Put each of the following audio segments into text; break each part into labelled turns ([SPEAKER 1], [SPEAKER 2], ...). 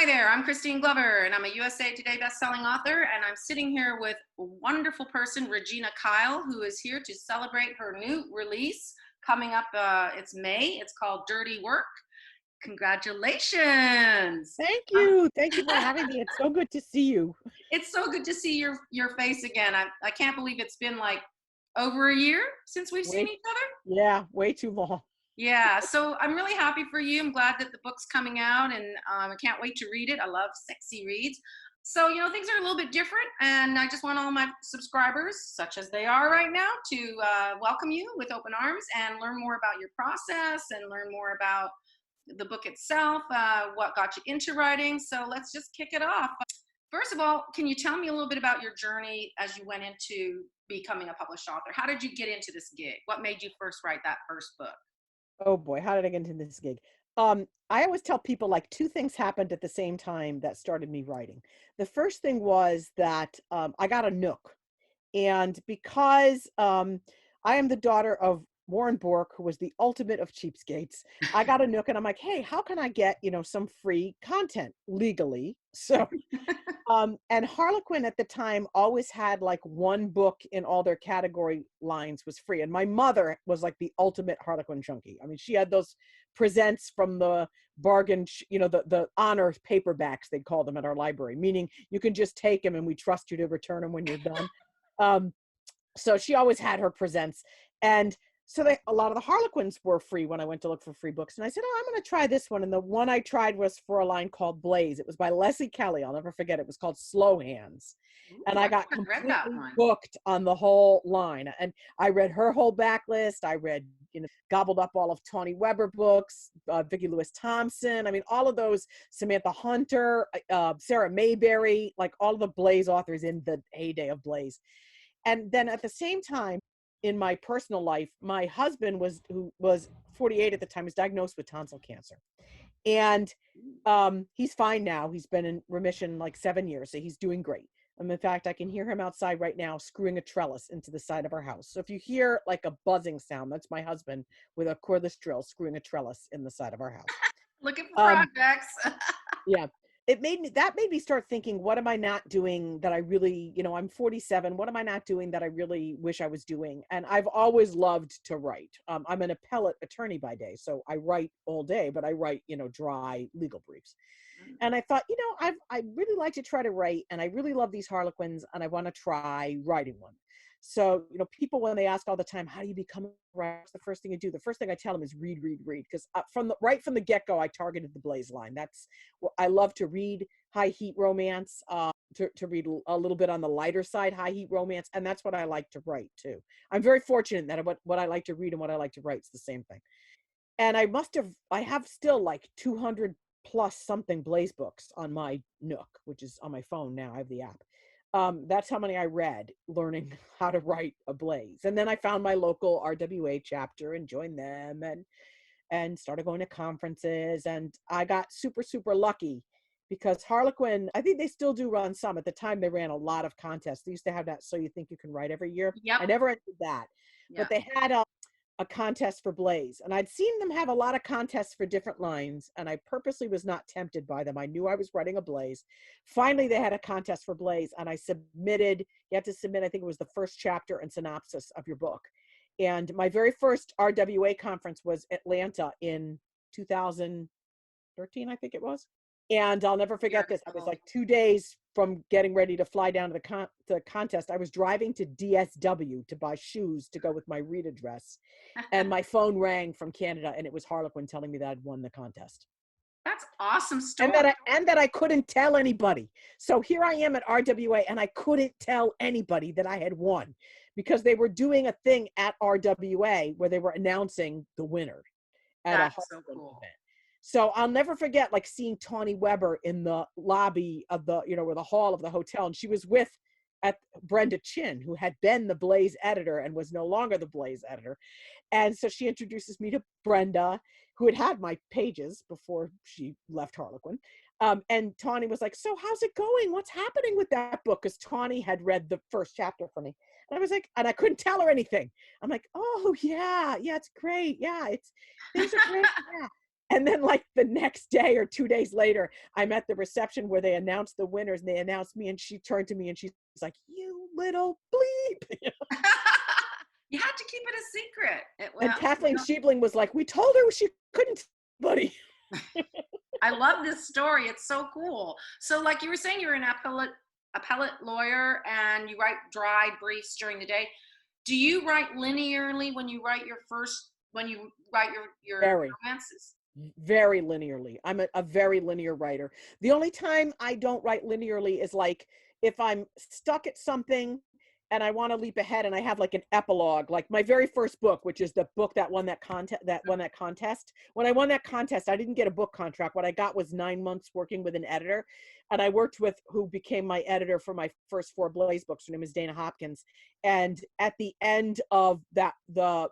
[SPEAKER 1] there, I'm Christine Glover, and I'm a USA Today bestselling author, and I'm sitting here with a wonderful person, Regina Kyle, who is here to celebrate her new release coming up. It's May. It's called Dirty Work. Congratulations.
[SPEAKER 2] Thank you. Thank you for having me. It's so good to see you.
[SPEAKER 1] It's so good to see your face again. I can't believe it's been like over a year since we've seen
[SPEAKER 2] Way,
[SPEAKER 1] each other.
[SPEAKER 2] yeah, way too long.
[SPEAKER 1] Yeah, so I'm really happy for you. I'm glad that the book's coming out, and I can't wait to read it. I love sexy reads. So, things are a little bit different, and I just want all my subscribers, such as they are right now, to welcome you with open arms and learn more about your process and learn more about the book itself, what got you into writing. So let's just kick it off. First of all, can you tell me a little bit about your journey as you went into becoming a published author? How did you get into this gig? What made you first write that first book?
[SPEAKER 2] Oh boy, how did I get into this gig? I always tell people like two things happened at the same time that started me writing. The first thing was that I got a Nook. And because I am the daughter of Warren Bork, who was the ultimate of cheapskates, I got a Nook and I'm like, hey, how can I get, some free content legally? So and Harlequin at the time always had like one book in all their category lines was free. And my mother was like the ultimate Harlequin junkie. I mean, she had those presents from the bargain, the honor paperbacks, they call them at our library, meaning you can just take them and we trust you to return them when you're done. So she always had her presents. And so a lot of the Harlequins were free when I went to look for free books. And I said, oh, I'm going to try this one. And the one I tried was for a line called Blaze. It was by Leslie Kelly. I'll never forget. It was called Slow Hands. And
[SPEAKER 1] Ooh,
[SPEAKER 2] I
[SPEAKER 1] I've
[SPEAKER 2] got
[SPEAKER 1] never read that
[SPEAKER 2] completely
[SPEAKER 1] one.
[SPEAKER 2] booked on the whole line. And I read her whole backlist. I read, gobbled up all of Tawny Weber books, Vicki Lewis Thompson. I mean, all of those, Samantha Hunter, Sarah Mayberry, like all of the Blaze authors in the heyday of Blaze. And then at the same time, in my personal life, my husband who was 48 at the time, was diagnosed with tonsil cancer. And he's fine now. He's been in remission like 7 years, so he's doing great. In fact, I can hear him outside right now screwing a trellis into the side of our house. So if you hear like a buzzing sound, that's my husband with a cordless drill screwing a trellis in the side of our house.
[SPEAKER 1] Looking for
[SPEAKER 2] Um,
[SPEAKER 1] projects.
[SPEAKER 2] yeah. That made me start thinking, what am I not doing that I really, I'm 47. What am I not doing that I really wish I was doing? And I've always loved to write. I'm an appellate attorney by day, so I write all day, but I write, dry legal briefs. And I thought, I really like to try to write, and I really love these Harlequins, and I want to try writing one. So, people, when they ask all the time, how do you become a writer? What's the first thing you do? The first thing I tell them is read, read, read. Because right from the get-go, I targeted the Blaze line. That's what I love to read, high heat romance, to read a little bit on the lighter side, high heat romance. And that's what I like to write too. I'm very fortunate that what I like to read and what I like to write is the same thing. And I have still like 200 plus something Blaze books on my Nook, which is on my phone now. I have the app. That's how many I read learning how to write a Blaze. And then I found my local RWA chapter and joined them and started going to conferences. And I got super, super lucky because Harlequin, I think they still do run some. At the time, they ran a lot of contests. They used to have that So You Think You Can Write every year.
[SPEAKER 1] Yep.
[SPEAKER 2] I never entered that,
[SPEAKER 1] Yeah.
[SPEAKER 2] but they had a contest for Blaze. And I'd seen them have a lot of contests for different lines, and I purposely was not tempted by them. I knew I was writing a Blaze. Finally, they had a contest for Blaze, and I submitted, you have to submit, I think it was the first chapter and synopsis of your book. And my very first RWA conference was Atlanta in 2013, I think it was. And I'll never forget this. I was like 2 days from getting ready to fly down to the contest. I was driving to DSW to buy shoes to go with my read address. And my phone rang from Canada, and it was Harlequin telling me that I'd won the contest.
[SPEAKER 1] That's awesome story.
[SPEAKER 2] And that I couldn't tell anybody. So here I am at RWA, and I couldn't tell anybody that I had won because they were doing a thing at RWA where they were announcing the winner at
[SPEAKER 1] That's
[SPEAKER 2] a
[SPEAKER 1] so cool.
[SPEAKER 2] event. So I'll never forget like seeing Tawny Weber in the lobby of the, or the hall of the hotel. And she was with Brenda Chin, who had been the Blaze editor and was no longer the Blaze editor. And so she introduces me to Brenda, who had my pages before she left Harlequin. And Tawny was like, so how's it going? What's happening with that book? Because Tawny had read the first chapter for me. And I was like, and I couldn't tell her anything. I'm like, oh yeah, it's great. Yeah, things are great. Yeah. And then like the next day or 2 days later, I'm at the reception where they announced the winners, and they announced me, and she turned to me and she's like, "You little bleep."
[SPEAKER 1] You had to keep it a secret.
[SPEAKER 2] And
[SPEAKER 1] Well,
[SPEAKER 2] Kathleen Schiebling was like, "We told her she couldn't, buddy."
[SPEAKER 1] I love this story. It's so cool. So, like you were saying, you're an appellate lawyer, and you write dry briefs during the day. Do you write linearly when you write your
[SPEAKER 2] Very,
[SPEAKER 1] romances?
[SPEAKER 2] very linearly. I'm a very linear writer. The only time I don't write linearly is like if I'm stuck at something and I want to leap ahead and I have like an epilogue, like my very first book, which is the book that won that contest. When I won that contest, I didn't get a book contract. What I got was 9 months working with an editor. And I worked with who became my editor for my first 4 Blaze books. Her name is Dana Hopkins. And at the end of that, the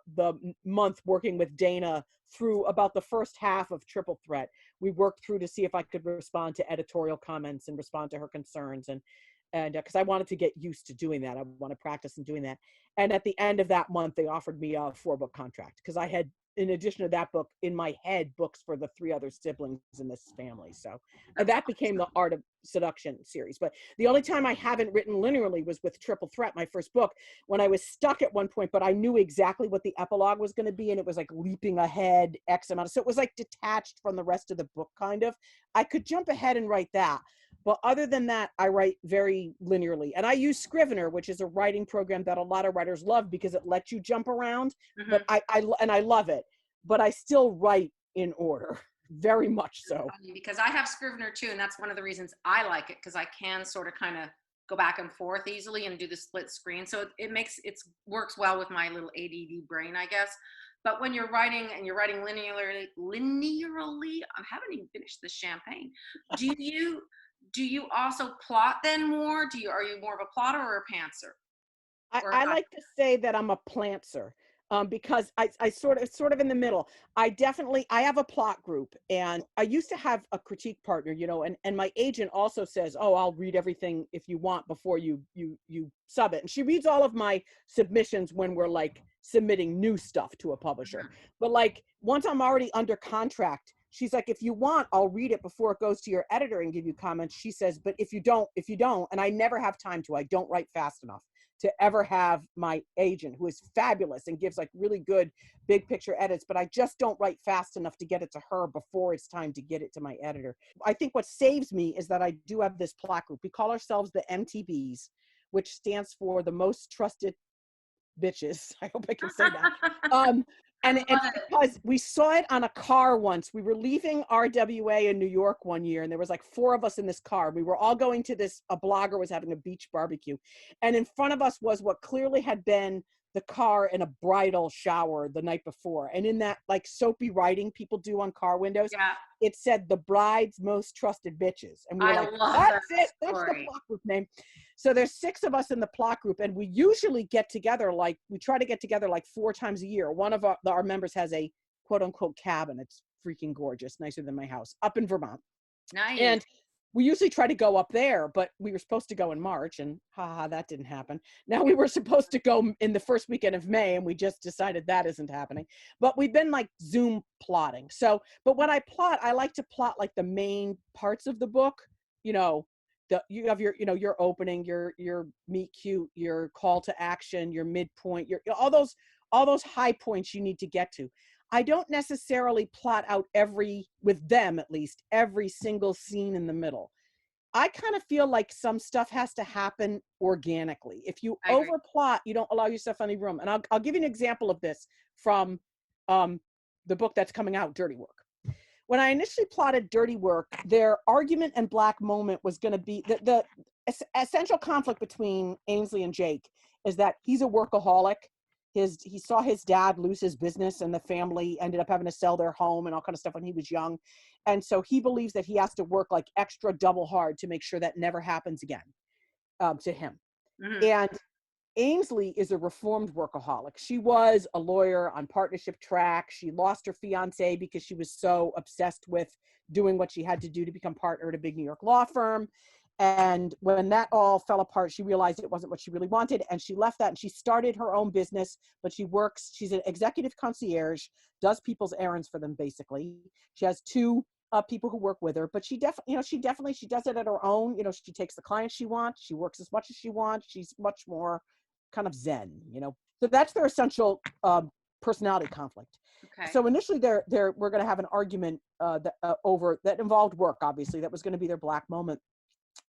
[SPEAKER 2] month working with Dana through about the first half of Triple Threat, we worked through to see if I could respond to editorial comments and respond to her concerns. And because I wanted to get used to doing that. I want to practice in doing that. And at the end of that month, they offered me a 4-book contract because I had, in addition to that book, in my head, books for the 3 other siblings in this family. So that became the Art of Seduction series. But the only time I haven't written linearly was with Triple Threat, my first book, when I was stuck at one point, but I knew exactly what the epilogue was going to be. And it was like leaping ahead X amount. So it was like detached from the rest of the book, kind of. I could jump ahead and write that. But other than that, I write very linearly. And I use Scrivener, which is a writing program that a lot of writers love because it lets you jump around.
[SPEAKER 1] Mm-hmm.
[SPEAKER 2] But I love it. But I still write in order, very much so.
[SPEAKER 1] Because I have Scrivener too, and that's one of the reasons I like it, because I can sort of kind of go back and forth easily and do the split screen. So it works well with my little ADD brain, I guess. But when you're writing and you're writing linearly, I haven't even finished the champagne. Do you also plot then more? Are you more of a plotter or a pantser?
[SPEAKER 2] I like to say that I'm a plantser, because I sort of in the middle. I have a plot group, and I used to have a critique partner, and my agent also says, "Oh, I'll read everything if you want before you sub it." And she reads all of my submissions when we're like submitting new stuff to a publisher.
[SPEAKER 1] Mhm.
[SPEAKER 2] But like once I'm already under contract, she's like, "If you want, I'll read it before it goes to your editor and give you comments." She says, "But if you don't, and I never have time to, I don't write fast enough to ever have my agent, who is fabulous and gives like really good big picture edits, but I just don't write fast enough to get it to her before it's time to get it to my editor." I think what saves me is that I do have this plot group. We call ourselves the MTBs, which stands for the most trusted bitches. I hope I can say that. And it's because we saw it on a car once. We were leaving RWA in New York one year, and there was like 4 of us in this car. We were all going to a blogger was having a beach barbecue. And in front of us was what clearly had been the car in a bridal shower the night before. And in that like soapy writing people do on car windows,
[SPEAKER 1] Yeah,
[SPEAKER 2] it said the bride's most trusted bitches. And we were
[SPEAKER 1] I
[SPEAKER 2] like,
[SPEAKER 1] love
[SPEAKER 2] that's
[SPEAKER 1] that
[SPEAKER 2] it. That's the
[SPEAKER 1] story.
[SPEAKER 2] plot group name. So there's 6 of us in the plot group, and we usually get together, like we try to get together like 4 times a year. One of our members has a quote unquote cabin. It's freaking gorgeous, nicer than my house, up in Vermont.
[SPEAKER 1] Nice.
[SPEAKER 2] And we usually try to go up there, but we were supposed to go in March, and that didn't happen. Now we were supposed to go in the first weekend of May, and we just decided that isn't happening. But we've been like Zoom plotting. So, but when I plot, I like to plot like the main parts of the book. You have your opening, your meet cute, your call to action, your midpoint, your all those high points you need to get to. I don't necessarily plot out with them at least, every single scene in the middle. I kind of feel like some stuff has to happen organically. If you
[SPEAKER 1] I agree.
[SPEAKER 2] overplot, you don't allow yourself any room. And I'll give you an example of this from the book that's coming out, Dirty Work. When I initially plotted Dirty Work, their argument and black moment was going to be the essential conflict between Ainsley and Jake is that he's a workaholic. He saw his dad lose his business, and the family ended up having to sell their home and all kind of stuff when he was young. And so he believes that he has to work like extra double hard to make sure that never happens again to him.
[SPEAKER 1] Mm-hmm.
[SPEAKER 2] And Ainsley is a reformed workaholic. She was a lawyer on partnership track. She lost her fiance because she was so obsessed with doing what she had to do to become partner at a big New York law firm. And when that all fell apart, she realized it wasn't what she really wanted. And she left that and she started her own business, but she's an executive concierge, does people's errands for them, basically. She has two people who work with her, but she does it at her own. She takes the clients she wants. She works as much as she wants. She's much more kind of zen. So that's their essential personality conflict.
[SPEAKER 1] Okay.
[SPEAKER 2] So initially, we're going to have an argument over that involved work. Obviously, that was going to be their black moment.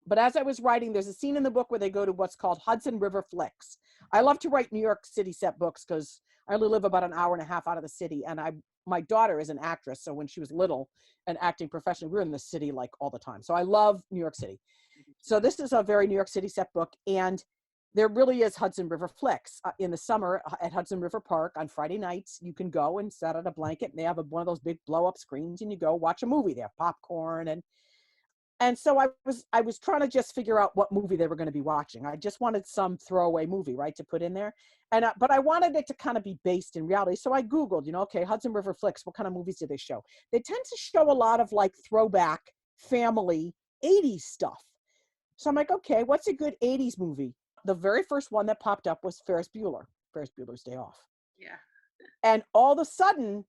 [SPEAKER 2] But as I was writing, there's a scene in the book where they go to what's called Hudson River Flicks. I love to write New York City set books because I only live about an hour and a half out of the city, and my daughter is an actress. So when she was little and acting professionally, we were in the city like all the time. So I love New York City. So this is a very New York City set book, and there really is Hudson River Flicks. In the summer at Hudson River Park on Friday nights, you can go and set out a blanket, and they have one of those big blow up screens, and you go watch a movie. They have popcorn, and so I was trying to just figure out what movie they were going to be watching. I just wanted some throwaway movie, right, to put in there. But I wanted it to kind of be based in reality. So I Googled, okay, Hudson River Flicks, what kind of movies do they show? They tend to show a lot of like throwback family 80s stuff. So I'm like, okay, what's a good 80s movie? The very first one that popped up was Ferris Bueller's Day Off.
[SPEAKER 1] Yeah.
[SPEAKER 2] And all of a sudden,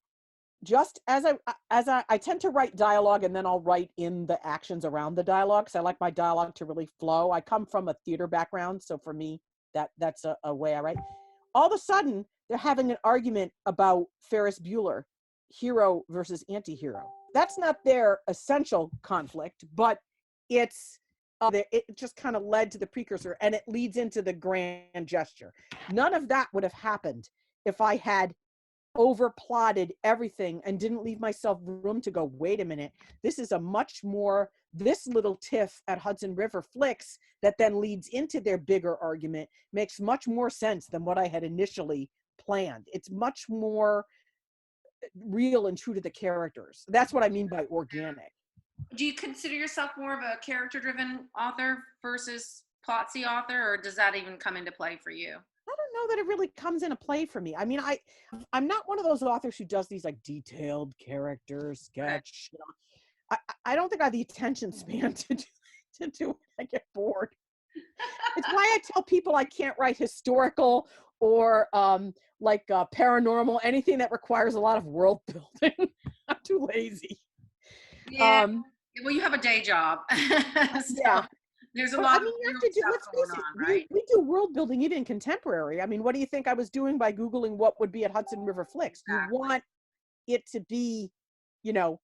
[SPEAKER 2] just I tend to write dialogue and then I'll write in the actions around the dialogue because I like my dialogue to really flow. I come from a theater background, so for me that's a way I write. All of a sudden, they're having an argument about Ferris Bueller, hero versus anti-hero. That's not their essential conflict, but it's it just kind of led to the precursor, and it leads into the grand gesture. None of that would have happened if I had overplotted everything and didn't leave myself room to go, wait a minute, this is this little tiff at Hudson River Flicks that then leads into their bigger argument makes much more sense than what I had initially planned. It's much more real and true to the characters. That's what I mean by organic.
[SPEAKER 1] Do you consider yourself more of a character-driven author versus plotsy author, or does that even come into play for you?
[SPEAKER 2] I don't know that it really comes into play for me. I mean, I'm not one of those authors who does these like detailed character
[SPEAKER 1] Okay.
[SPEAKER 2] sketch. I don't think I have the attention span to do it. I get bored. It's why I tell people I can't write historical or paranormal, anything that requires a lot of world building. I'm too lazy.
[SPEAKER 1] Yeah.
[SPEAKER 2] Um,
[SPEAKER 1] Well, you have a day job, so
[SPEAKER 2] yeah.
[SPEAKER 1] there's a
[SPEAKER 2] But
[SPEAKER 1] lot
[SPEAKER 2] I
[SPEAKER 1] of
[SPEAKER 2] mean, you
[SPEAKER 1] real
[SPEAKER 2] have to do,
[SPEAKER 1] stuff
[SPEAKER 2] let's
[SPEAKER 1] going
[SPEAKER 2] face it,
[SPEAKER 1] on, right?
[SPEAKER 2] we do world building even contemporary. I mean, what do you think I was doing by Googling what would be at Hudson River Flicks? You
[SPEAKER 1] Exactly.
[SPEAKER 2] want it to be, you know,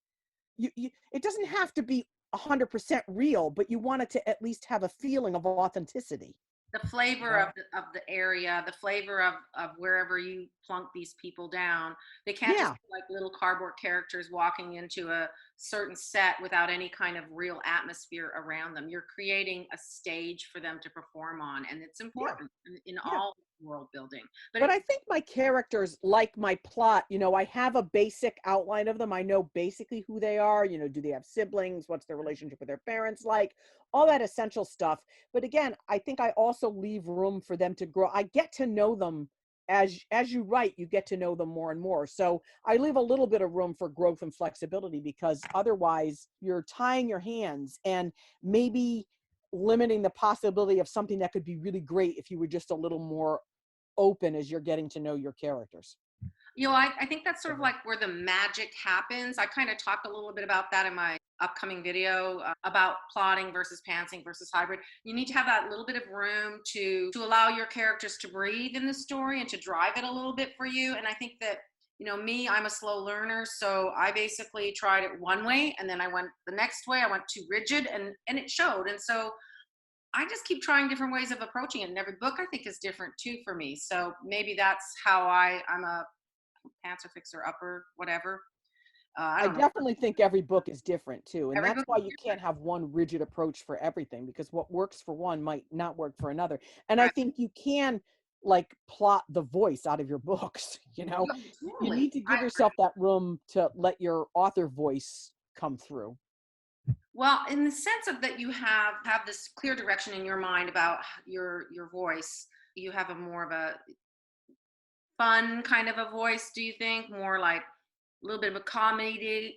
[SPEAKER 2] it doesn't have to be 100% real, but you want it to at least have a feeling of authenticity.
[SPEAKER 1] The flavor of the area, the flavor of wherever you plunk these people down. They can't just
[SPEAKER 2] Yeah,
[SPEAKER 1] be like little cardboard characters walking into a certain set without any kind of real atmosphere around them. You're creating a stage for them to perform on, and it's
[SPEAKER 2] yeah,
[SPEAKER 1] important in
[SPEAKER 2] yeah.
[SPEAKER 1] all world building. But
[SPEAKER 2] But I think my characters, like my plot, I have a basic outline of them. I know basically who they are. Do they have siblings? What's their relationship with their parents like? All that essential stuff. But again, I think I also leave room for them to grow. I get to know them as you write, you get to know them more and more. So I leave a little bit of room for growth and flexibility because otherwise you're tying your hands and maybe limiting the possibility of something that could be really great if you were just a little more open as you're getting to know your characters.
[SPEAKER 1] I think that's sort of like where the magic happens. I kind of talked a little bit about that in my upcoming video about plotting versus pantsing versus hybrid. You need to have that little bit of room to allow your characters to breathe in the story and to drive it a little bit for you. And I think that me, I'm a slow learner, so I basically tried it one way and then I went the next way. I went too rigid and it showed. And so I just keep trying different ways of approaching it. And every book I think is different too for me. So maybe that's how I'm a pants or fixer upper, whatever. I
[SPEAKER 2] I
[SPEAKER 1] don't know.
[SPEAKER 2] definitely think every book is different too. And
[SPEAKER 1] Every
[SPEAKER 2] that's
[SPEAKER 1] book
[SPEAKER 2] why
[SPEAKER 1] is
[SPEAKER 2] you can't
[SPEAKER 1] different,
[SPEAKER 2] have one rigid approach for everything because what works for one might not work for another. And I
[SPEAKER 1] right?
[SPEAKER 2] think you can like plot the voice out of your books,
[SPEAKER 1] Yeah,
[SPEAKER 2] you
[SPEAKER 1] totally.
[SPEAKER 2] need to give yourself that room to let your author voice come through.
[SPEAKER 1] Well, in the sense of that, you have this clear direction in your mind about your voice. You have a more of a fun kind of a voice. Do you think more like a little bit of a comedic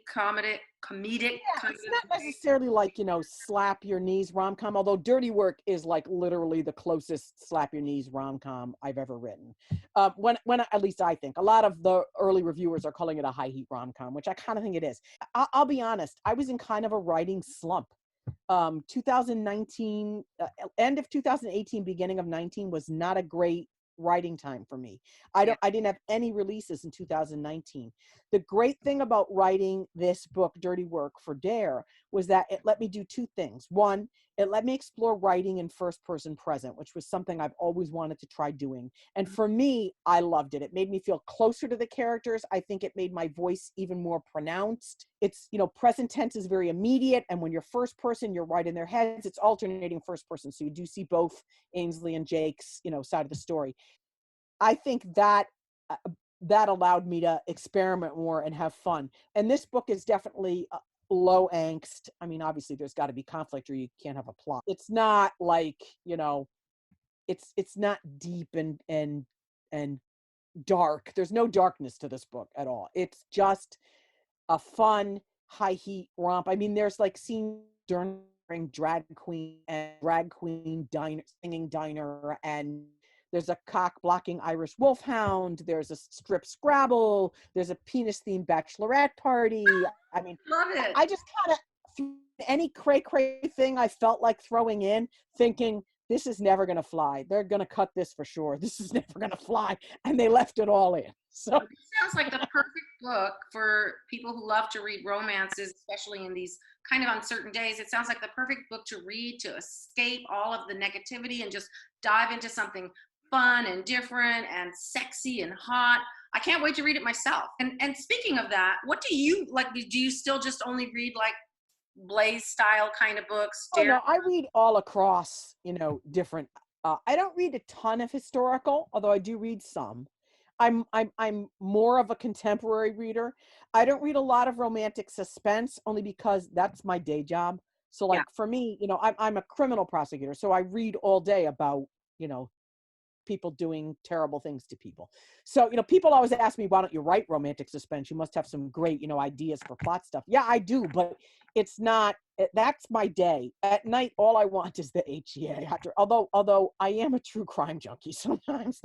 [SPEAKER 2] Yeah,
[SPEAKER 1] kind
[SPEAKER 2] it's
[SPEAKER 1] of
[SPEAKER 2] not
[SPEAKER 1] way.
[SPEAKER 2] necessarily like, slap your knees rom-com, although Dirty Work is like literally the closest slap your knees rom-com I've ever written. At least I think a lot of the early reviewers are calling it a high heat rom-com, which I kind of think it is. I'll be honest, I was in kind of a writing slump. 2019, end of 2018, beginning of 19 was not a great writing time for me.
[SPEAKER 1] Yeah.
[SPEAKER 2] I didn't have any releases in 2019. The great thing about writing this book, Dirty Work, for Dare was that it let me do two things. One, it let me explore writing in first person present, which was something I've always wanted to try doing. And for me, I loved it. It made me feel closer to the characters. I think it made my voice even more pronounced. It's, present tense is very immediate. And when you're first person, you're right in their heads. It's alternating first person. So you do see both Ainsley and Jake's, side of the story. I think that uh, that allowed me to experiment more and have fun. And this book is definitely low angst. I mean, obviously there's got to be conflict or you can't have a plot. It's not like, it's not deep and dark. There's no darkness to this book at all. It's just a fun high heat romp. I mean, there's like scenes during drag queen diner singing diner, and there's a cock blocking Irish wolfhound. There's a strip Scrabble. There's a penis themed bachelorette party. I mean,
[SPEAKER 1] Love it.
[SPEAKER 2] I just kind of any cray thing I felt like throwing in, thinking this is never going to fly. They're going to cut this for sure. This is never going to fly, and they left it all in. So
[SPEAKER 1] This sounds like the perfect book for people who love to read romances, especially in these kind of uncertain days. It sounds like the perfect book to read to escape all of the negativity and just dive into something fun and different and sexy and hot. I can't wait to read it myself. And speaking of that, what do you like? Do you still just only read like Blaze style kind of books?
[SPEAKER 2] oh
[SPEAKER 1] Dare?
[SPEAKER 2] no, I read all across, different. I don't read a ton of historical, although I do read some. I'm more of a contemporary reader. I don't read a lot of romantic suspense only because that's my day job. So
[SPEAKER 1] Yeah.
[SPEAKER 2] like for me, I'm a criminal prosecutor, so I read all day about, you know, people doing terrible things to people. So, people always ask me, why don't you write romantic suspense? You must have some great, ideas for plot stuff. Yeah, I do, but it's not, that's my day. At night, all I want is the HEA. Although I am a true crime junkie sometimes.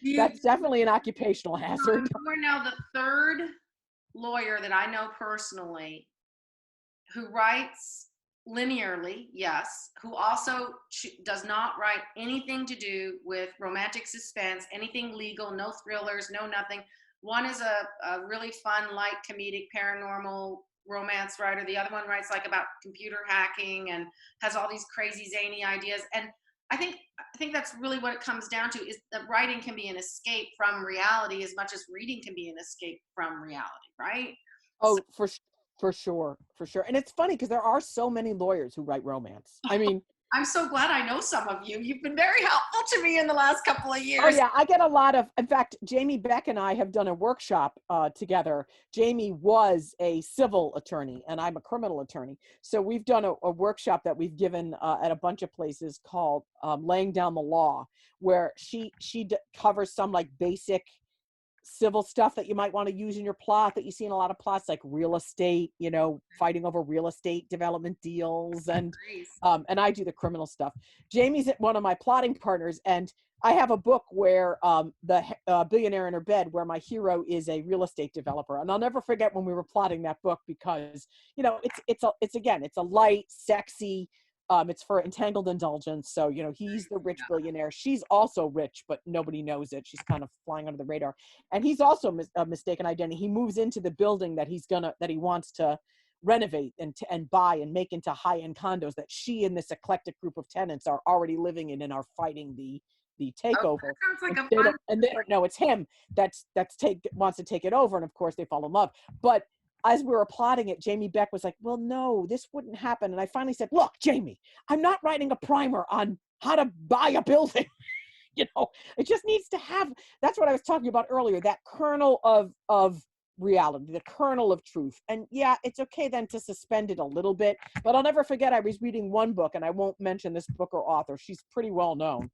[SPEAKER 1] You,
[SPEAKER 2] That's definitely an occupational hazard.
[SPEAKER 1] you are now the third lawyer that I know personally who writes linearly, yes, who also does not write anything to do with romantic suspense, anything legal, no thrillers, no nothing. One is a really fun, light, comedic, paranormal romance writer. The other one writes like about computer hacking and has all these crazy, zany ideas. And I think that's really what it comes down to is that writing can be an escape from reality as much as reading can be an escape from reality, right? So
[SPEAKER 2] Oh, for sure, for sure. And it's funny because there are so many lawyers who write romance. I mean,
[SPEAKER 1] I'm so glad I know some of you. You've been very helpful to me in the last couple of
[SPEAKER 2] oh
[SPEAKER 1] years.
[SPEAKER 2] yeah, I get a lot of. In fact, Jamie Beck and I have done a workshop together. Jamie was a civil attorney, and I'm a criminal attorney. So we've done a workshop that we've given at a bunch of places called "Laying Down the Law," where she covers some like basic civil stuff that you might want to use in your plot that you see in a lot of plots, like real estate, fighting over real estate development deals,
[SPEAKER 1] Nice.
[SPEAKER 2] and I do the criminal stuff. Jamie's one of my plotting partners, and I have a book where the billionaire in her bed, where my hero is a real estate developer, and I'll never forget when we were plotting that book because it's a light, sexy. It's for entangled indulgence. So, he's the rich billionaire. She's also rich, but nobody knows it. She's kind of flying under the radar. And he's also a mistaken identity. He moves into the building that he wants to renovate and buy and make into high-end condos that she and this eclectic group of tenants are already living in and are fighting the
[SPEAKER 1] Oh,
[SPEAKER 2] takeover.
[SPEAKER 1] that sounds like
[SPEAKER 2] And
[SPEAKER 1] a
[SPEAKER 2] they
[SPEAKER 1] fun.
[SPEAKER 2] don't know it's him wants to take it over. And of course they fall in love. But as we were plotting it, Jamie Beck was like, well, no, this wouldn't happen. And I finally said, look, Jamie, I'm not writing a primer on how to buy a building. It just needs to have, that's what I was talking about earlier, that kernel of reality, the kernel of truth. And yeah, it's okay then to suspend it a little bit, but I'll never forget, I was reading one book, and I won't mention this book or author. She's pretty well known.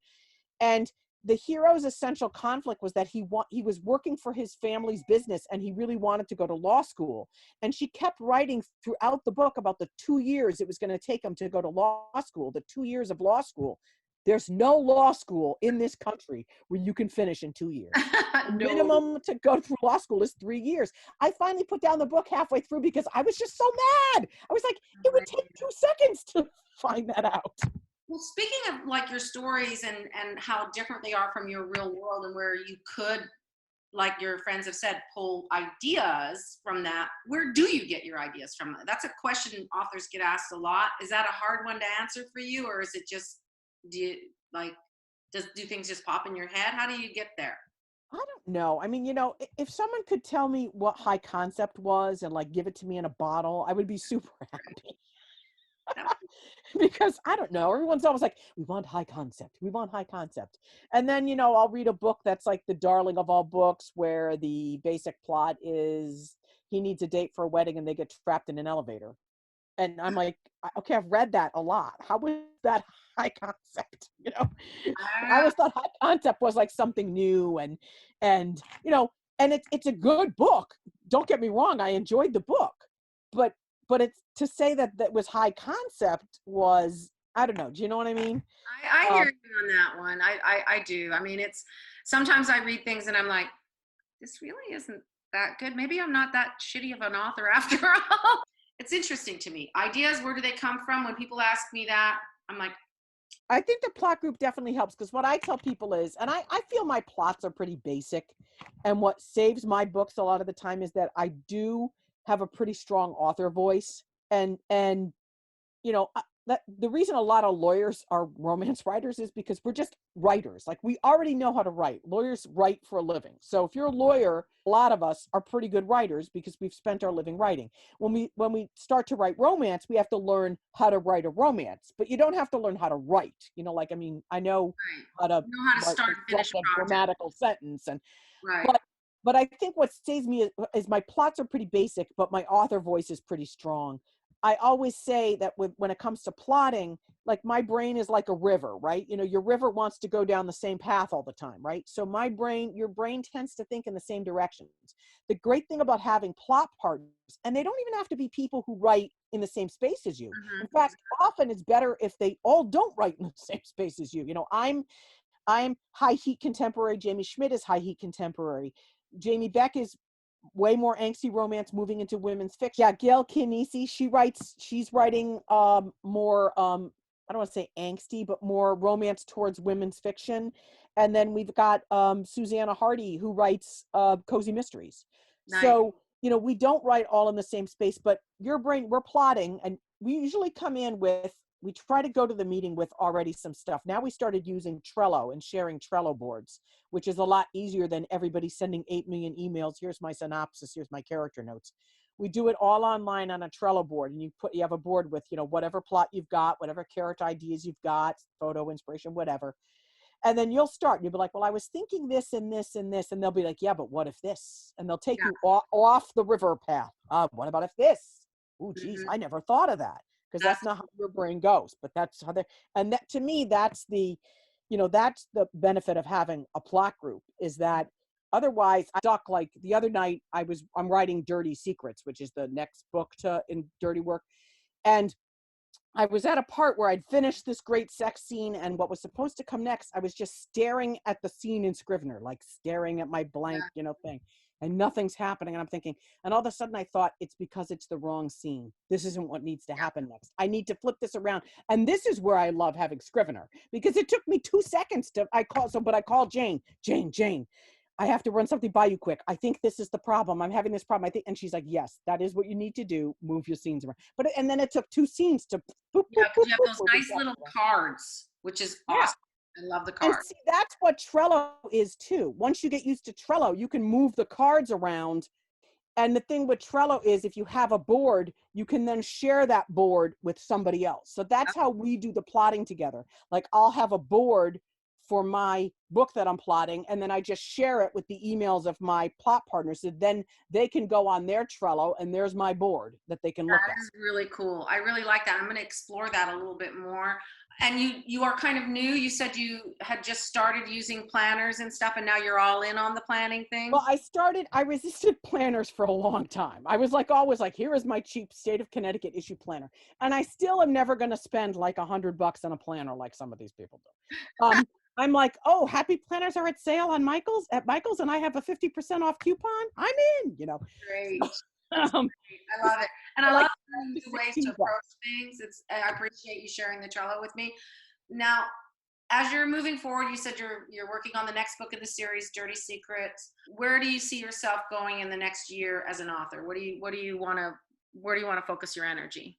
[SPEAKER 2] And the hero's essential conflict was that he was working for his family's business and he really wanted to go to law school. And she kept writing throughout the book about the 2 years it was going to take him to go to law school, the 2 years of law school. There's no law school in this country where you can finish in 2 years. The
[SPEAKER 1] No.
[SPEAKER 2] minimum to go through law school is 3 years. I finally put down the book halfway through because I was just so mad. I was like, it would take 2 seconds to find that out.
[SPEAKER 1] Well, speaking of like your stories and how different they are from your real world and where you could, like your friends have said, pull ideas from that, where do you get your ideas from? That's a question authors get asked a lot. Is that a hard one to answer for you, or is it just, do you like, do things just pop in your head? How do you get there?
[SPEAKER 2] I don't know. I mean, if someone could tell me what high concept was and like give it to me in a bottle, I would be super happy.
[SPEAKER 1] That-
[SPEAKER 2] Because I don't know, everyone's always like, we want high concept. We want high concept. And then, I'll read a book that's like the darling of all books where the basic plot is he needs a date for a wedding and they get trapped in an elevator. And I'm like, okay, I've read that a lot. How was that high concept? I
[SPEAKER 1] Ah,
[SPEAKER 2] always thought high concept was like something new and and it's a good book. Don't get me wrong, I enjoyed the book, but it's to say that that was high concept was, I don't know. Do you know what I mean?
[SPEAKER 1] I hear
[SPEAKER 2] Um,
[SPEAKER 1] you on that one. I do. I mean, it's sometimes I read things and I'm like, this really isn't that good. Maybe I'm not that shitty of an author after all. It's interesting to me. Ideas, where do they come from? When people ask me that, I'm like,
[SPEAKER 2] I think the plot group definitely helps because what I tell people is, and I feel my plots are pretty basic, and what saves my books a lot of the time is that I do have a pretty strong author voice, and that the reason a lot of lawyers are romance writers is because we're just writers. Like we already know how to write. Lawyers write for a living. So if you're a lawyer, a lot of us are pretty good writers because we've spent our living writing. When we start to write romance, we have to learn how to write a romance, but you don't have to learn how to write. Like, I mean, I know
[SPEAKER 1] right.
[SPEAKER 2] how to
[SPEAKER 1] You know how to
[SPEAKER 2] write,
[SPEAKER 1] start and
[SPEAKER 2] construct
[SPEAKER 1] finish
[SPEAKER 2] a
[SPEAKER 1] a project.
[SPEAKER 2] grammatical sentence,
[SPEAKER 1] Right.
[SPEAKER 2] but but I think what saves me is my plots are pretty basic, but my author voice is pretty strong. I always say that when it comes to plotting, like my brain is like a river, right? Your river wants to go down the same path all the time, right? So your brain tends to think in the same directions. The great thing about having plot partners, and they don't even have to be people who write in the same space as you. In
[SPEAKER 1] Hmm.
[SPEAKER 2] fact, often it's better if they all don't write in the same space as you. I'm high heat contemporary. Jamie Schmidt is high heat contemporary. Jamie Beck is way more angsty romance moving into women's fiction. Yeah, Gail Kinesi, she's writing more I don't want to say angsty, but more romance towards women's fiction. And then we've got Susanna Hardy who writes cozy mysteries.
[SPEAKER 1] Nice.
[SPEAKER 2] So, we don't write all in the same space, but your brain, we're plotting, and we usually come in with we try to go to the meeting with already some stuff. Now we started using Trello and sharing Trello boards, which is a lot easier than everybody sending 8 million emails. Here's my synopsis. Here's my character notes. We do it all online on a Trello board, and you have a board with, whatever plot you've got, whatever character ideas you've got, photo inspiration, whatever. And then you'll start and you'll be like, well, I was thinking this and this and this. And they'll be like, yeah, but what if this? And they'll take
[SPEAKER 1] Yeah.
[SPEAKER 2] you off the river path. What about if this? Oh, geez,
[SPEAKER 1] Hmm.
[SPEAKER 2] I never thought of that. Because that's
[SPEAKER 1] That's
[SPEAKER 2] not how your brain goes, but that's how they, and that to me, that's the benefit of having a plot group is that otherwise I stuck. Like the other night I'm writing Dirty Secrets, which is the next book in Dirty Work. And I was at a part where I'd finished this great sex scene, and what was supposed to come next, I was just staring at the scene in Scrivener, like staring at my blank,
[SPEAKER 1] yeah.
[SPEAKER 2] thing, and nothing's happening. And I'm thinking, and all of a sudden I thought, it's because it's the wrong scene. This isn't what needs to happen next. I need to flip this around. And this is where I love having Scrivener because it took me 2 seconds I called Jane, I have to run something by you quick. I think this is the problem. I'm having this problem. I think, and she's like, yes, that is what you need to do. Move your scenes around. And then it took 2 scenes to boop, boop,
[SPEAKER 1] Yeah, because
[SPEAKER 2] boop,
[SPEAKER 1] you have
[SPEAKER 2] boop,
[SPEAKER 1] those
[SPEAKER 2] move it
[SPEAKER 1] nice
[SPEAKER 2] back
[SPEAKER 1] little
[SPEAKER 2] around.
[SPEAKER 1] cards, which is
[SPEAKER 2] Yeah.
[SPEAKER 1] awesome. I love the
[SPEAKER 2] And
[SPEAKER 1] cards.
[SPEAKER 2] see, that's what Trello is too. Once you get used to Trello, you can move the cards around. And the thing with Trello is if you have a board, you can then share that board with somebody else. So that's how we do the plotting together. Like I'll have a board for my book that I'm plotting, and then I just share it with the emails of my plot partners. So then they can go on their Trello, and there's my board that they can look
[SPEAKER 1] That
[SPEAKER 2] at.
[SPEAKER 1] is really cool. I really like that. I'm going to explore that a little bit more. And you are kind of new. You said you had just started using planners and stuff, and now you're all in on the planning thing.
[SPEAKER 2] Well, I resisted planners for a long time. I was like, always like, here is my cheap state of Connecticut issue planner. And I still am never going to spend like $100 on a planner like some of these people do. I'm like, oh, happy planners are at sale on at Michael's, and I have a 50% off coupon. I'm in, you know.
[SPEAKER 1] Great.
[SPEAKER 2] Um,
[SPEAKER 1] I love it. And I
[SPEAKER 2] like
[SPEAKER 1] love learning new ways to
[SPEAKER 2] $16.
[SPEAKER 1] approach things. I appreciate you sharing the Trello with me. Now, as you're moving forward, you said you're working on the next book in the series, Dirty Secrets. Where do you see yourself going in the next year as an author? What do you want to where do you want to focus your energy?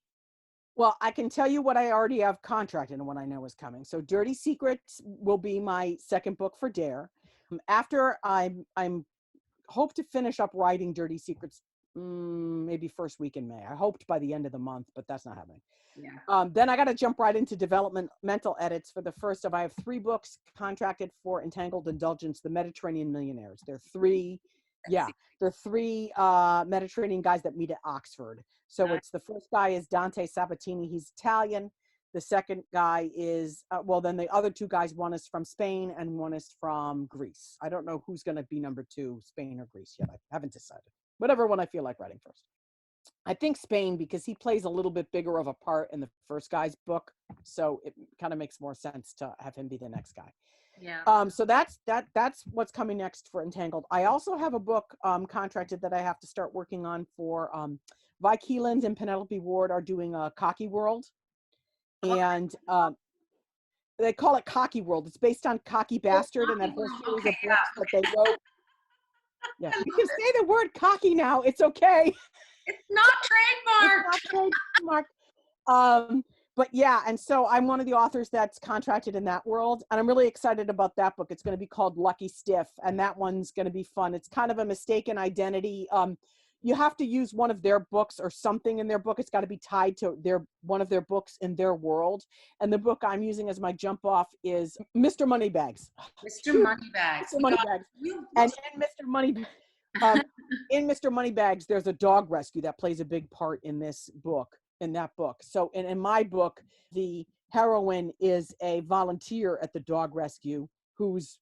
[SPEAKER 2] Well, I can tell you what I already have contracted and what I know is coming. So Dirty Secrets will be my second book for Dare. After I'm hope to finish up writing Dirty Secrets maybe first week in May. I hoped by the end of the month, but that's not happening.
[SPEAKER 1] Yeah.
[SPEAKER 2] Then I got to jump right into developmental edits for the first of, I have 3 books contracted for Entangled Indulgence, The Mediterranean Millionaires. They're 3, yeah, they're 3 Mediterranean guys that meet at Oxford. So it's the first guy is Dante Sabatini. He's Italian. The second guy is, then the other 2 guys, one is from Spain and one is from Greece. I don't know who's going to be number 2, Spain or Greece yet. I haven't decided. Whatever one I feel like writing first. I think Spain, because he plays a little bit bigger of a part in the first guy's book. So it kind of makes more sense to have him be the next guy.
[SPEAKER 1] Yeah.
[SPEAKER 2] So that's what's coming next for Entangled. I also have a book contracted that I have to start working on for Vi Keeland and Penelope Ward are doing a Cocky World. And they call it Cocky World. It's based on Cocky Bastard and that whole series of books that they wrote. Yeah, you can say the word cocky now. It's okay.
[SPEAKER 1] It's not trademarked.
[SPEAKER 2] It's not trademarked. But yeah, and so I'm one of the authors that's contracted in that world, and I'm really excited about that book. It's going to be called Lucky Stiff, and that one's going to be fun. It's kind of a mistaken identity. You have to use one of their books or something in their book. It's got to be tied to one of their books in their world. And the book I'm using as my jump off is Mr. Moneybags.
[SPEAKER 1] Mr. Moneybags.
[SPEAKER 2] Mr. Moneybags. And in Mr. Moneybags, there's a dog rescue that plays a big part in that book. So in my book, the heroine is a volunteer at the dog rescue whose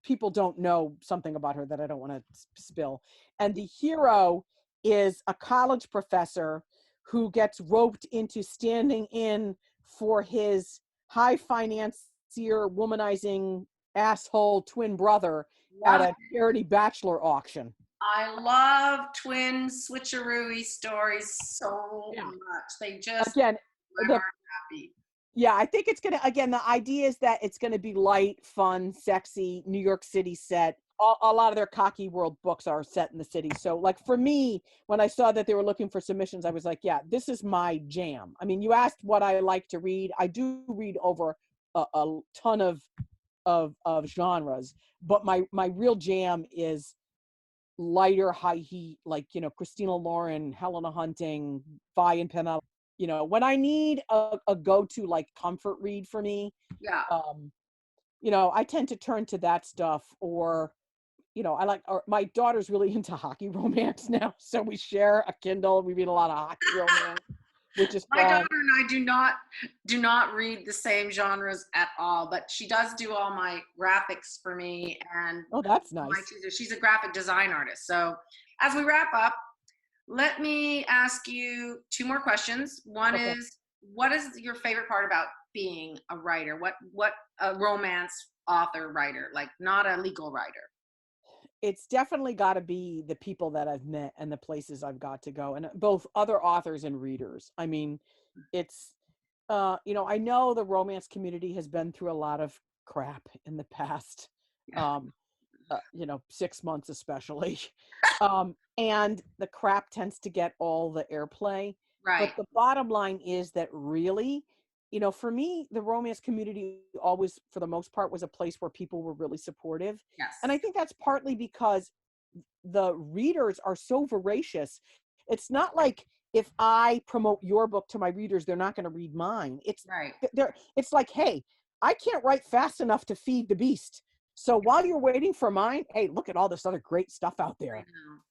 [SPEAKER 2] people don't know something about her that I don't want to spill. And the hero is a college professor who gets roped into standing in for his high financier, womanizing asshole twin brother at a charity bachelor auction.
[SPEAKER 1] I love twin switcheroo stories so much. They just
[SPEAKER 2] again
[SPEAKER 1] happy.
[SPEAKER 2] Yeah, I think it's gonna, again, the idea is that it's gonna be light, fun, sexy, New York City set. A lot of their Cocky World books are set in the city. So like for me, when I saw that they were looking for submissions, I was like, yeah, this is my jam. I mean, you asked what I like to read. I do read over a ton of genres, but my real jam is lighter, high heat, like, Christina Lauren, Helena Hunting, Vi and Penelope. When I need a go-to like comfort read for me,
[SPEAKER 1] yeah,
[SPEAKER 2] I tend to turn to that stuff. Or my daughter's really into hockey romance now, so we share a Kindle. We read a lot of hockey romance, which is
[SPEAKER 1] my
[SPEAKER 2] fun.
[SPEAKER 1] daughter and I do not read the same genres at all, but she does do all my graphics for me. And
[SPEAKER 2] oh, that's nice.
[SPEAKER 1] She's a graphic design artist. So as we wrap up, let me ask you 2 more questions. One is, what is your favorite part about being a writer? What a romance author writer, like not a legal writer?
[SPEAKER 2] It's definitely got to be the people that I've met and the places I've got to go, and both other authors and readers. I mean, it's, I know the romance community has been through a lot of crap in the past, 6 months especially. And the crap tends to get all the airplay.
[SPEAKER 1] Right.
[SPEAKER 2] But the bottom line is that really, for me, the romance community always, for the most part, was a place where people were really supportive.
[SPEAKER 1] Yes.
[SPEAKER 2] And I think that's partly because the readers are so voracious. It's not like if I promote your book to my readers, they're not going to read mine. It's
[SPEAKER 1] right.
[SPEAKER 2] It's like, hey, I can't write fast enough to feed the beast. So while you're waiting for mine, hey, look at all this other great stuff out
[SPEAKER 1] I
[SPEAKER 2] there.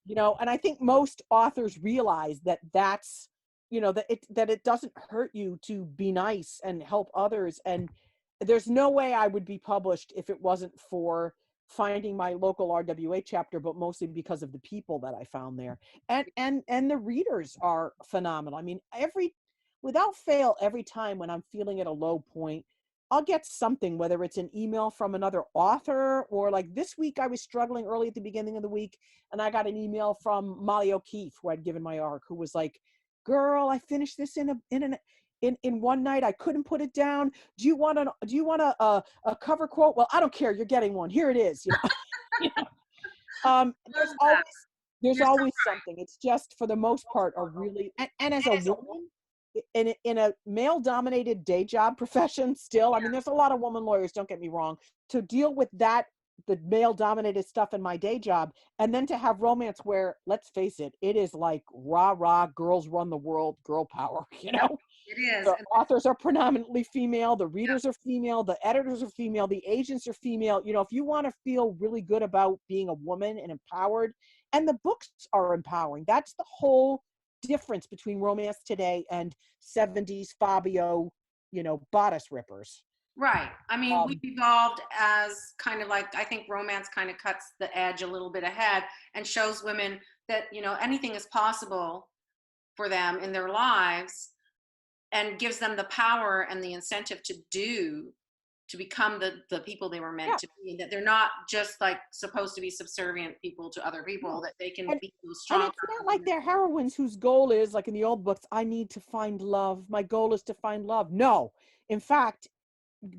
[SPEAKER 1] know.
[SPEAKER 2] And I think most authors realize that that's, that it doesn't hurt you to be nice and help others. And there's no way I would be published if it wasn't for finding my local RWA chapter, but mostly because of the people that I found there. And the readers are phenomenal. I mean, without fail, every time when I'm feeling at a low point, I'll get something, whether it's an email from another author, or like this week I was struggling early at the beginning of the week, and I got an email from Molly O'Keefe, who I'd given my arc, who was like, "Girl, I finished this in one night. I couldn't put it down. Do you want a cover quote? Well, I don't care. You're getting one. Here it is." You know, there's
[SPEAKER 1] Love that.
[SPEAKER 2] there's
[SPEAKER 1] You're so
[SPEAKER 2] always something. It's just, for the most part, a really, and as a woman in a male dominated day job profession still, I mean, there's a lot of woman lawyers, don't get me wrong, to deal with the male dominated stuff in my day job, and then to have romance where, let's face it, it is like rah rah, girls run the world, girl power.
[SPEAKER 1] Yep, it is.
[SPEAKER 2] The
[SPEAKER 1] And
[SPEAKER 2] authors are predominantly female, the readers are female, the editors are female, the agents are female. If you want to feel really good about being a woman and empowered, and the books are empowering, that's the whole difference between romance today and 70s Fabio, bodice rippers.
[SPEAKER 1] right. I mean, we've
[SPEAKER 2] Um,
[SPEAKER 1] evolved as kind of like, I think romance kind of cuts the edge a little bit ahead and shows women that, anything is possible for them in their lives, and gives them the power and the incentive to become the people they were meant
[SPEAKER 2] yeah,
[SPEAKER 1] to be, that they're not just like supposed to be subservient people to other people,
[SPEAKER 2] no.
[SPEAKER 1] that they can
[SPEAKER 2] And
[SPEAKER 1] be those
[SPEAKER 2] and
[SPEAKER 1] strong
[SPEAKER 2] it's not like they're heroines whose goal is, like in the old books, I need to find love. My goal is to find love. No. In fact,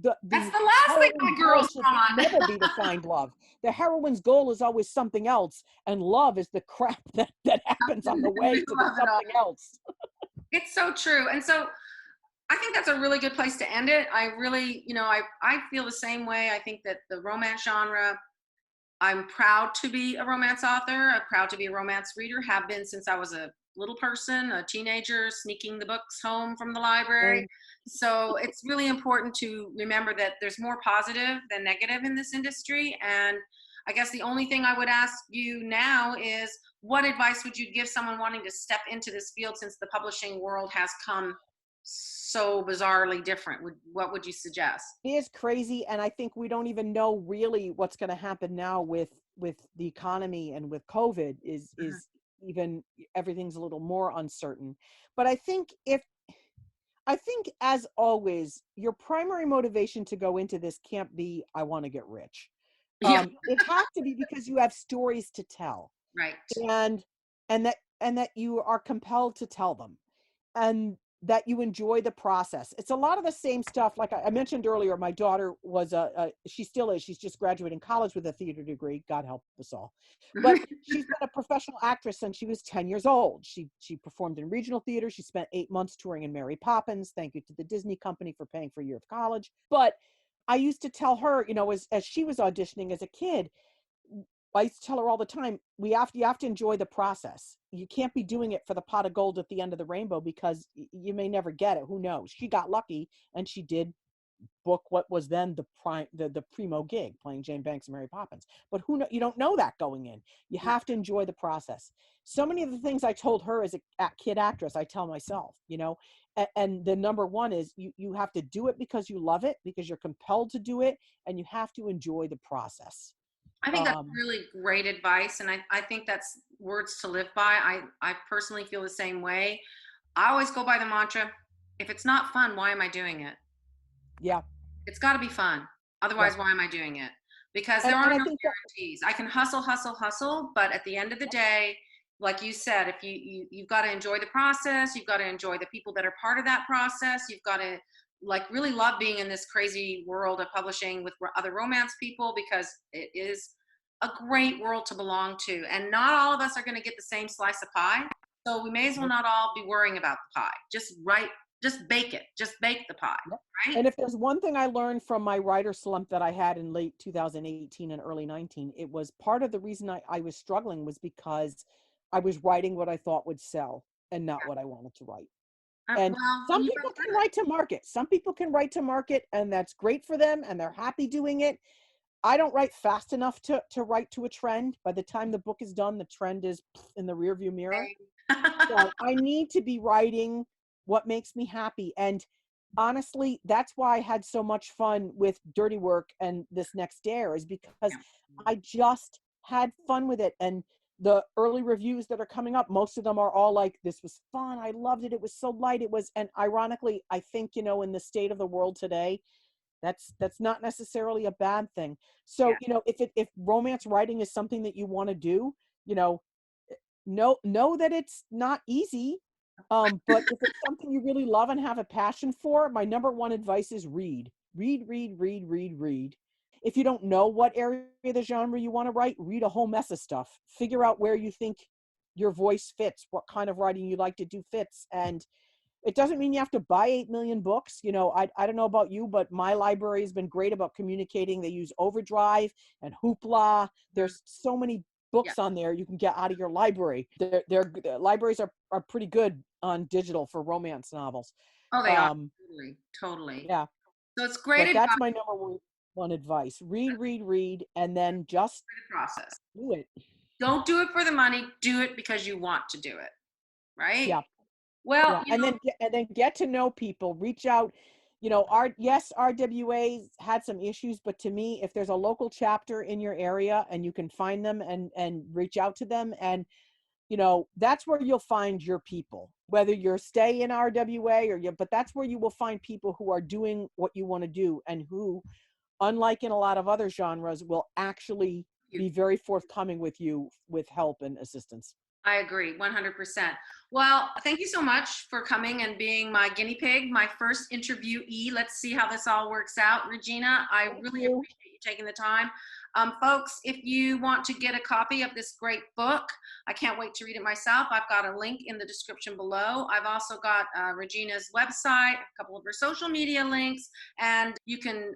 [SPEAKER 1] that's
[SPEAKER 2] the
[SPEAKER 1] the last thing
[SPEAKER 2] heroine's
[SPEAKER 1] my
[SPEAKER 2] goal
[SPEAKER 1] girls
[SPEAKER 2] should
[SPEAKER 1] want.
[SPEAKER 2] never be to find love. The heroine's goal is always something else, and love is the crap that happens on the way to the
[SPEAKER 1] Love it all.
[SPEAKER 2] something else.
[SPEAKER 1] It's so true. And so I think that's a really good place to end it. I really, I feel the same way. I think that the romance genre, I'm proud to be a romance author. I'm proud to be a romance reader, have been since I was a little person, a teenager, sneaking the books home from the library.
[SPEAKER 2] And
[SPEAKER 1] So it's really important to remember that there's more positive than negative in this industry. And I guess the only thing I would ask you now is, what advice would you give someone wanting to step into this field, since the publishing world has come so bizarrely different? What would you suggest?
[SPEAKER 2] it is crazy, and I think we don't even know really what's going to happen now with the economy, and with COVID
[SPEAKER 1] Mhm.
[SPEAKER 2] is even, everything's a little more uncertain. But I think, as always, your primary motivation to go into this can't be, I want to get rich.
[SPEAKER 1] Yeah,
[SPEAKER 2] It has to be because you have stories to tell,
[SPEAKER 1] right.
[SPEAKER 2] and and that you are compelled to tell them, and that you enjoy the process. It's a lot of the same stuff. Like I mentioned earlier, my daughter was she still is. She's just graduating college with a theater degree. God help us all. But she's been a professional actress since she was 10 years old. She performed in regional theater. She spent 8 months touring in Mary Poppins. Thank you to the Disney company for paying for a year of college. But I used to tell her, as she was auditioning as a kid, I used to tell her all the time, you have to enjoy the process. You can't be doing it for the pot of gold at the end of the rainbow, because you may never get it. Who knows? She got lucky, and she did book what was then the primo gig, playing Jane Banks and Mary Poppins. But you don't know that going in. You
[SPEAKER 1] Yeah.
[SPEAKER 2] have to enjoy the process. So many of the things I told her as a kid actress, I tell myself, and the number one is, you have to do it because you love it, because you're compelled to do it, and you have to enjoy the process.
[SPEAKER 1] I think that's
[SPEAKER 2] Um,
[SPEAKER 1] really great advice. And I think that's words to live by. I personally feel the same way. I always go by the mantra, if it's not fun, why am I doing it?
[SPEAKER 2] yeah.
[SPEAKER 1] It's got to be fun.
[SPEAKER 2] Yeah.
[SPEAKER 1] Otherwise, why am I doing it? Because there
[SPEAKER 2] And
[SPEAKER 1] are
[SPEAKER 2] I
[SPEAKER 1] no
[SPEAKER 2] think that,
[SPEAKER 1] guarantees. I can hustle, hustle, hustle, but at the end of the day, like you said, if you've got to enjoy the process, you've got to enjoy the people that are part of that process. You've got to like really love being in this crazy world of publishing with other romance people, because it is a great world to belong to. And not all of us are going to get the same slice of pie. So we may as well
[SPEAKER 2] Nope.
[SPEAKER 1] not all be worrying about the pie. Just write, just bake it, just bake the pie,
[SPEAKER 2] Yep.
[SPEAKER 1] right?
[SPEAKER 2] And if there's one thing I learned from my writer slump that I had in late 2018 and early 19, it was part of the reason I was struggling was because I was writing what I thought would sell, and not what I wanted to write. And
[SPEAKER 1] Well,
[SPEAKER 2] some
[SPEAKER 1] you
[SPEAKER 2] people
[SPEAKER 1] wrote
[SPEAKER 2] can
[SPEAKER 1] good.
[SPEAKER 2] write to market. Some people can write to market, and that's great for them, and they're happy doing it. I don't write fast enough to write to a trend. By the time the book is done, the trend is in the rearview mirror.
[SPEAKER 1] Same.
[SPEAKER 2] So I need to be writing what makes me happy. And honestly, that's why I had so much fun with Dirty Work and This Next Dare, is because
[SPEAKER 1] Yeah.
[SPEAKER 2] I just had fun with it. And the early reviews that are coming up, most of them are all like, this was fun. I loved it. It was so light. It was, and ironically, I think, in the state of the world today, that's not necessarily a bad thing. So,
[SPEAKER 1] Yeah.
[SPEAKER 2] if romance writing is something that you want to do, you know, know that it's not easy. But if it's something you really love and have a passion for, my number one advice is read. Read, read, read, read, read. If you don't know what area of the genre you want to write, read a whole mess of stuff. Figure out where you think your voice fits, what kind of writing you like to do fits. And it doesn't mean you have to buy 8 million books. I don't know about you, but my library has been great about communicating. They use Overdrive and Hoopla.
[SPEAKER 1] Mhm.
[SPEAKER 2] There's so many
[SPEAKER 1] Yeah.
[SPEAKER 2] books on there you can get out of your library. The libraries are pretty good on digital for romance novels.
[SPEAKER 1] Oh, they are.
[SPEAKER 2] Um,
[SPEAKER 1] Totally. Totally.
[SPEAKER 2] yeah,
[SPEAKER 1] So it's great
[SPEAKER 2] but that's
[SPEAKER 1] advice.
[SPEAKER 2] my number one advice. Read, read, read, and then just
[SPEAKER 1] Process.
[SPEAKER 2] do it.
[SPEAKER 1] Don't do it for the money. Do it because you want to do it. Right?
[SPEAKER 2] Yeah.
[SPEAKER 1] Well,
[SPEAKER 2] Yeah, and then get to know people, reach out. RWA's had some issues, but to me, if there's a local chapter in your area and you can find them and reach out to them, and that's where you'll find your people. Whether you're stay in RWA but that's where you will find people who are doing what you want to do, and who, unlike in a lot of other genres, will actually
[SPEAKER 1] you
[SPEAKER 2] be very forthcoming with you with help and assistance.
[SPEAKER 1] I agree 100%. Well, thank you so much for coming and being my guinea pig, my first interviewee. Let's see how this all works out. Regina, I
[SPEAKER 2] Thank
[SPEAKER 1] really
[SPEAKER 2] you.
[SPEAKER 1] appreciate you taking the time. Folks, if you want to get a copy of this great book, I can't wait to read it myself. I've got a link in the description below. I've also got Regina's website, a couple of her social media links, and you can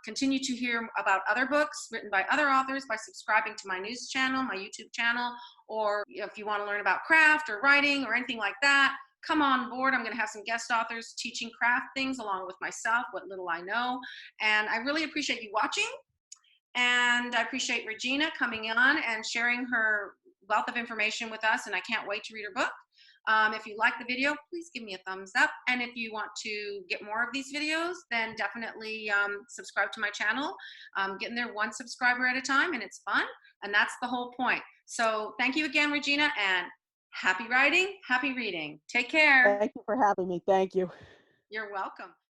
[SPEAKER 1] continue to hear about other books written by other authors by subscribing to my news channel, my YouTube channel, or if you want to learn about craft or writing or anything like that, come on board. I'm going to have some guest authors teaching craft things along with myself, what little I know. And I really appreciate you watching. And I appreciate Regina coming on and sharing her wealth of information with us. And I can't wait to read her book. If you like the video, please give me a thumbs up. And if you want to get more of these videos, then definitely subscribe to my channel. I'm getting there one subscriber at a time, and it's fun. And that's the whole point. So thank you again, Regina, and happy writing, happy reading. Take care.
[SPEAKER 2] Thank you for having me. Thank you.
[SPEAKER 1] You're welcome.